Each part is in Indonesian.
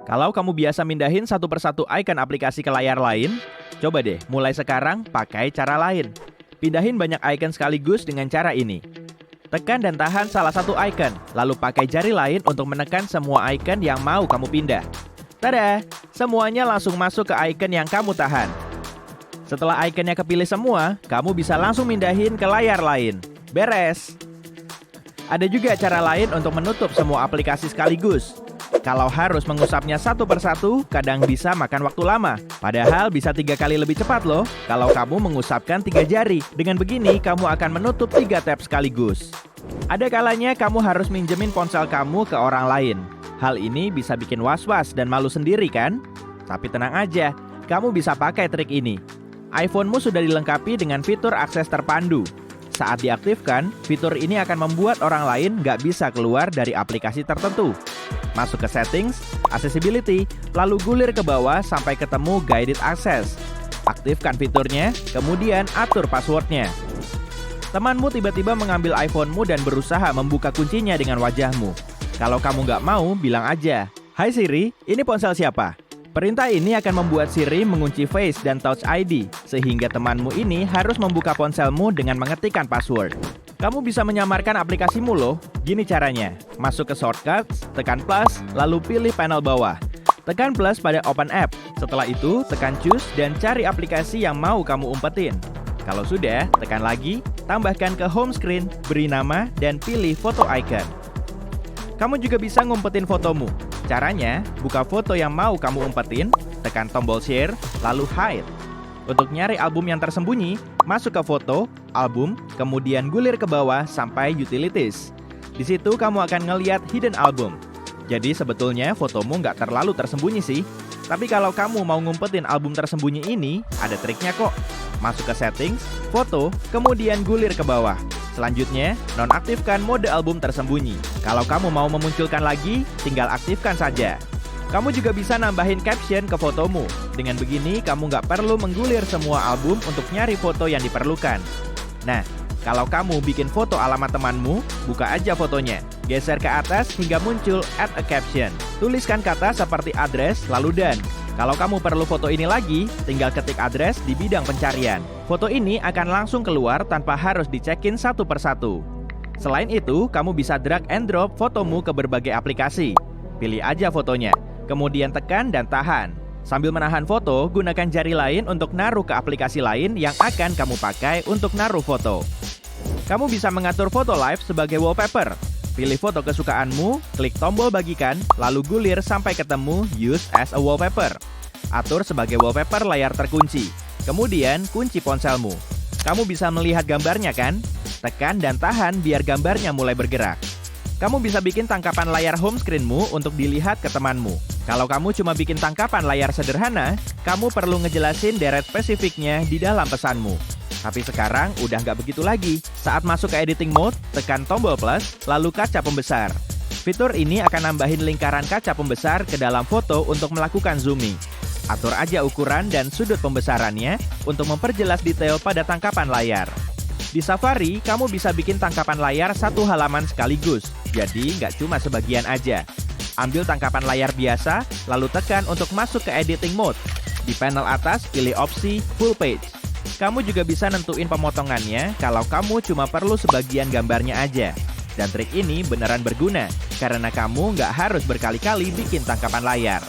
Kalau kamu biasa mindahin satu persatu icon aplikasi ke layar lain, coba deh mulai sekarang pakai cara lain. Pindahin banyak icon sekaligus dengan cara ini. Tekan dan tahan salah satu icon, lalu pakai jari lain untuk menekan semua icon yang mau kamu pindah. Tada! Semuanya langsung masuk ke icon yang kamu tahan. Setelah ikonnya kepilih semua, kamu bisa langsung mindahin ke layar lain. Beres! Ada juga cara lain untuk menutup semua aplikasi sekaligus. Kalau harus mengusapnya satu persatu, kadang bisa makan waktu lama. Padahal bisa 3 kali lebih cepat loh kalau kamu mengusapkan 3 jari. Dengan begini, kamu akan menutup 3 tab sekaligus. Ada kalanya kamu harus minjemin ponsel kamu ke orang lain. Hal ini bisa bikin was-was dan malu sendiri kan? Tapi tenang aja, kamu bisa pakai trik ini. iPhone-mu sudah dilengkapi dengan fitur akses terpandu. Saat diaktifkan, fitur ini akan membuat orang lain nggak bisa keluar dari aplikasi tertentu. Masuk ke Settings, Accessibility, lalu gulir ke bawah sampai ketemu Guided Access. Aktifkan fiturnya, kemudian atur passwordnya. Temanmu tiba-tiba mengambil iPhone-mu dan berusaha membuka kuncinya dengan wajahmu. Kalau kamu nggak mau, bilang aja, "Hai Siri, ini ponsel siapa?" Perintah ini akan membuat Siri mengunci Face dan Touch ID, sehingga temanmu ini harus membuka ponselmu dengan mengetikkan password. Kamu bisa menyamarkan aplikasimu loh. Gini caranya, masuk ke Shortcuts, tekan plus, lalu pilih panel bawah. Tekan plus pada Open App. Setelah itu, tekan Choose dan cari aplikasi yang mau kamu umpetin. Kalau sudah, tekan lagi, tambahkan ke home screen, beri nama, dan pilih foto icon. Kamu juga bisa ngumpetin fotomu. Caranya, buka foto yang mau kamu umpetin, tekan tombol share, lalu hide. Untuk nyari album yang tersembunyi, masuk ke foto, album, kemudian gulir ke bawah sampai utilities. Di situ kamu akan ngeliat hidden album. Jadi sebetulnya fotomu nggak terlalu tersembunyi sih. Tapi kalau kamu mau ngumpetin album tersembunyi ini, ada triknya kok. Masuk ke settings, foto, kemudian gulir ke bawah. Selanjutnya, nonaktifkan mode album tersembunyi. Kalau kamu mau memunculkan lagi, tinggal aktifkan saja. Kamu juga bisa nambahin caption ke fotomu. Dengan begini, kamu nggak perlu menggulir semua album untuk nyari foto yang diperlukan. Nah, kalau kamu bikin foto alamat temanmu, buka aja fotonya. Geser ke atas hingga muncul add a caption. Tuliskan kata seperti address, lalu done. Kalau kamu perlu foto ini lagi, tinggal ketik address di bidang pencarian. Foto ini akan langsung keluar tanpa harus dicekin satu persatu. Selain itu, kamu bisa drag and drop fotomu ke berbagai aplikasi. Pilih aja fotonya, kemudian tekan dan tahan. Sambil menahan foto, gunakan jari lain untuk naruh ke aplikasi lain yang akan kamu pakai untuk naruh foto. Kamu bisa mengatur foto live sebagai wallpaper. Pilih foto kesukaanmu, klik tombol bagikan, lalu gulir sampai ketemu Use as a Wallpaper. Atur sebagai wallpaper layar terkunci. Kemudian kunci ponselmu. Kamu bisa melihat gambarnya kan? Tekan dan tahan biar gambarnya mulai bergerak. Kamu bisa bikin tangkapan layar home screenmu untuk dilihat ke temanmu. Kalau kamu cuma bikin tangkapan layar sederhana, kamu perlu ngejelasin deret spesifiknya di dalam pesanmu. Tapi sekarang udah nggak begitu lagi. Saat masuk ke editing mode, tekan tombol plus, lalu kaca pembesar. Fitur ini akan nambahin lingkaran kaca pembesar ke dalam foto untuk melakukan zooming. Atur aja ukuran dan sudut pembesarannya untuk memperjelas detail pada tangkapan layar. Di Safari, kamu bisa bikin tangkapan layar satu halaman sekaligus, jadi nggak cuma sebagian aja. Ambil tangkapan layar biasa, lalu tekan untuk masuk ke editing mode. Di panel atas, pilih opsi full page. Kamu juga bisa nentuin pemotongannya kalau kamu cuma perlu sebagian gambarnya aja. Dan trik ini beneran berguna, karena kamu nggak harus berkali-kali bikin tangkapan layar.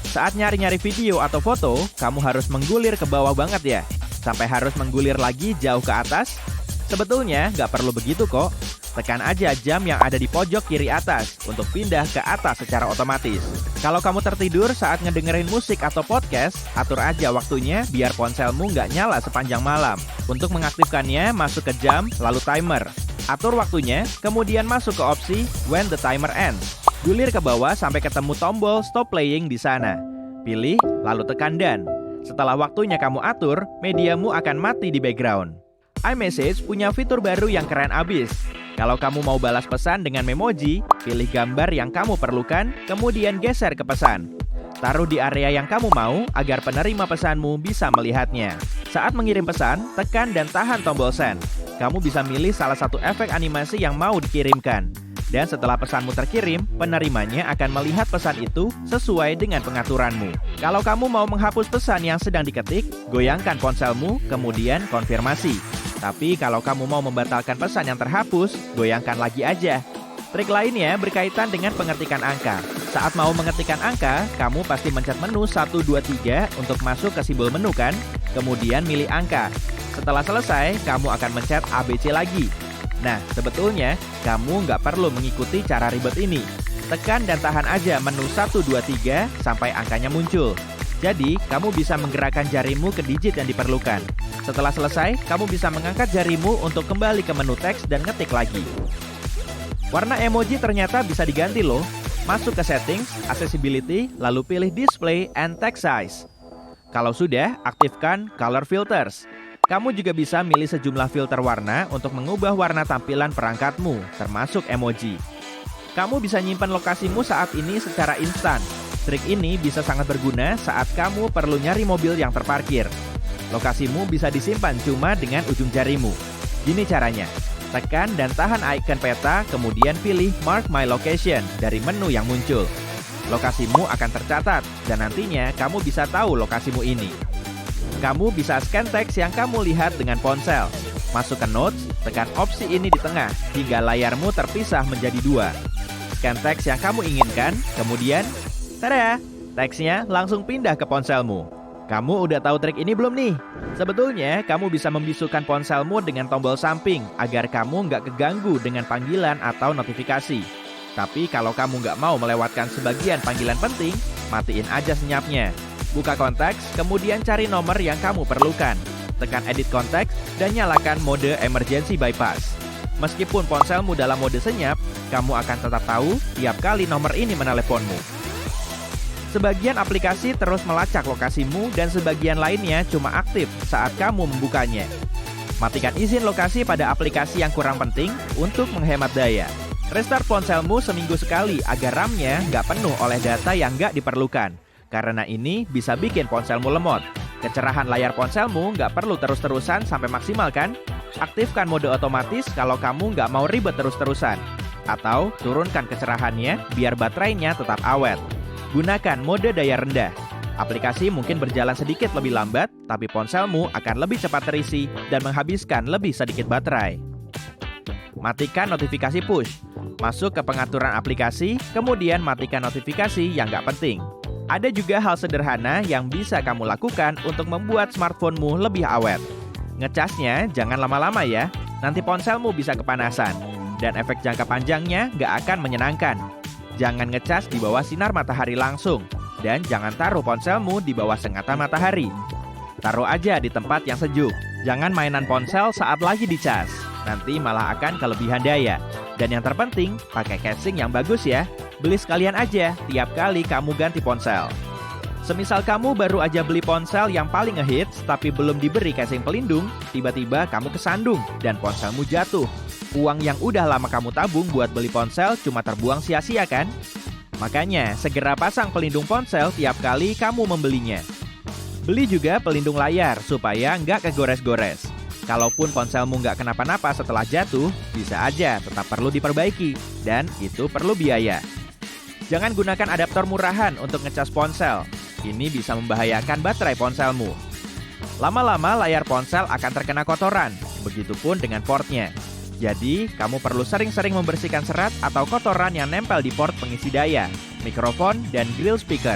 Saat nyari-nyari video atau foto, kamu harus menggulir ke bawah banget ya. Sampai harus menggulir lagi jauh ke atas? Sebetulnya nggak perlu begitu kok. Tekan aja jam yang ada di pojok kiri atas untuk pindah ke atas secara otomatis. Kalau kamu tertidur saat ngedengerin musik atau podcast, atur aja waktunya biar ponselmu nggak nyala sepanjang malam. Untuk mengaktifkannya, masuk ke jam, lalu timer. Atur waktunya, kemudian masuk ke opsi when the timer ends. Gulir ke bawah sampai ketemu tombol stop playing di sana. Pilih, lalu tekan done. Setelah waktunya kamu atur, mediamu akan mati di background. iMessage punya fitur baru yang keren abis. Kalau kamu mau balas pesan dengan memoji, pilih gambar yang kamu perlukan, kemudian geser ke pesan. Taruh di area yang kamu mau agar penerima pesanmu bisa melihatnya. Saat mengirim pesan, tekan dan tahan tombol send. Kamu bisa milih salah satu efek animasi yang mau dikirimkan. Dan setelah pesanmu terkirim, penerimanya akan melihat pesan itu sesuai dengan pengaturanmu. Kalau kamu mau menghapus pesan yang sedang diketik, goyangkan ponselmu, kemudian konfirmasi. Tapi kalau kamu mau membatalkan pesan yang terhapus, goyangkan lagi aja. Trik lainnya berkaitan dengan pengetikan angka. Saat mau mengetikkan angka, kamu pasti mencet menu 1, 2, 3 untuk masuk ke simbol menu kan? Kemudian milih angka. Setelah selesai, kamu akan mencet ABC lagi. Nah, sebetulnya kamu nggak perlu mengikuti cara ribet ini. Tekan dan tahan aja menu 1, 2, 3 sampai angkanya muncul. Jadi, kamu bisa menggerakkan jarimu ke digit yang diperlukan. Setelah selesai, kamu bisa mengangkat jarimu untuk kembali ke menu teks dan ngetik lagi. Warna emoji ternyata bisa diganti loh. Masuk ke settings, accessibility, lalu pilih display and text size. Kalau sudah, aktifkan color filters. Kamu juga bisa milih sejumlah filter warna untuk mengubah warna tampilan perangkatmu, termasuk emoji. Kamu bisa nyimpan lokasimu saat ini secara instan. Trik ini bisa sangat berguna saat kamu perlu nyari mobil yang terparkir. Lokasimu bisa disimpan cuma dengan ujung jarimu. Gini caranya. Tekan dan tahan icon peta, kemudian pilih Mark My Location dari menu yang muncul. Lokasimu akan tercatat, dan nantinya kamu bisa tahu lokasimu ini. Kamu bisa scan teks yang kamu lihat dengan ponsel. Masuk ke Notes, tekan opsi ini di tengah, hingga layarmu terpisah menjadi 2. Scan teks yang kamu inginkan, kemudian, tada! Teksnya langsung pindah ke ponselmu. Kamu udah tahu trik ini belum nih? Sebetulnya, kamu bisa membisukan ponselmu dengan tombol samping, agar kamu nggak keganggu dengan panggilan atau notifikasi. Tapi kalau kamu nggak mau melewatkan sebagian panggilan penting, matiin aja senyapnya. Buka konteks, kemudian cari nomor yang kamu perlukan. Tekan edit konteks, dan nyalakan mode emergency bypass. Meskipun ponselmu dalam mode senyap, kamu akan tetap tahu tiap kali nomor ini meneleponmu. Sebagian aplikasi terus melacak lokasimu dan sebagian lainnya cuma aktif saat kamu membukanya. Matikan izin lokasi pada aplikasi yang kurang penting untuk menghemat daya. Restart ponselmu seminggu sekali agar RAM-nya nggak penuh oleh data yang nggak diperlukan. Karena ini bisa bikin ponselmu lemot. Kecerahan layar ponselmu nggak perlu terus-terusan sampai maksimal kan? Aktifkan mode otomatis kalau kamu nggak mau ribet terus-terusan. Atau turunkan kecerahannya biar baterainya tetap awet. Gunakan mode daya rendah. Aplikasi mungkin berjalan sedikit lebih lambat, tapi ponselmu akan lebih cepat terisi dan menghabiskan lebih sedikit baterai. Matikan notifikasi push. Masuk ke pengaturan aplikasi, kemudian matikan notifikasi yang nggak penting. Ada juga hal sederhana yang bisa kamu lakukan untuk membuat smartphone-mu lebih awet. Ngecasnya jangan lama-lama ya, nanti ponselmu bisa kepanasan. Dan efek jangka panjangnya nggak akan menyenangkan. Jangan ngecas di bawah sinar matahari langsung. Dan jangan taruh ponselmu di bawah sengatan matahari. Taruh aja di tempat yang sejuk. Jangan mainan ponsel saat lagi dicas. Nanti malah akan kelebihan daya. Dan yang terpenting, pakai casing yang bagus ya. Beli sekalian aja tiap kali kamu ganti ponsel. Semisal kamu baru aja beli ponsel yang paling ngehits tapi belum diberi casing pelindung, tiba-tiba kamu kesandung dan ponselmu jatuh. Uang yang udah lama kamu tabung buat beli ponsel cuma terbuang sia-sia kan? Makanya segera pasang pelindung ponsel tiap kali kamu membelinya. Beli juga pelindung layar supaya nggak kegores-gores. Kalaupun ponselmu nggak kenapa-napa setelah jatuh, bisa aja tetap perlu diperbaiki dan itu perlu biaya. Jangan gunakan adaptor murahan untuk ngecas ponsel. Ini bisa membahayakan baterai ponselmu. Lama-lama layar ponsel akan terkena kotoran, begitupun dengan portnya. Jadi, kamu perlu sering-sering membersihkan serat atau kotoran yang nempel di port pengisi daya, mikrofon, dan grill speaker.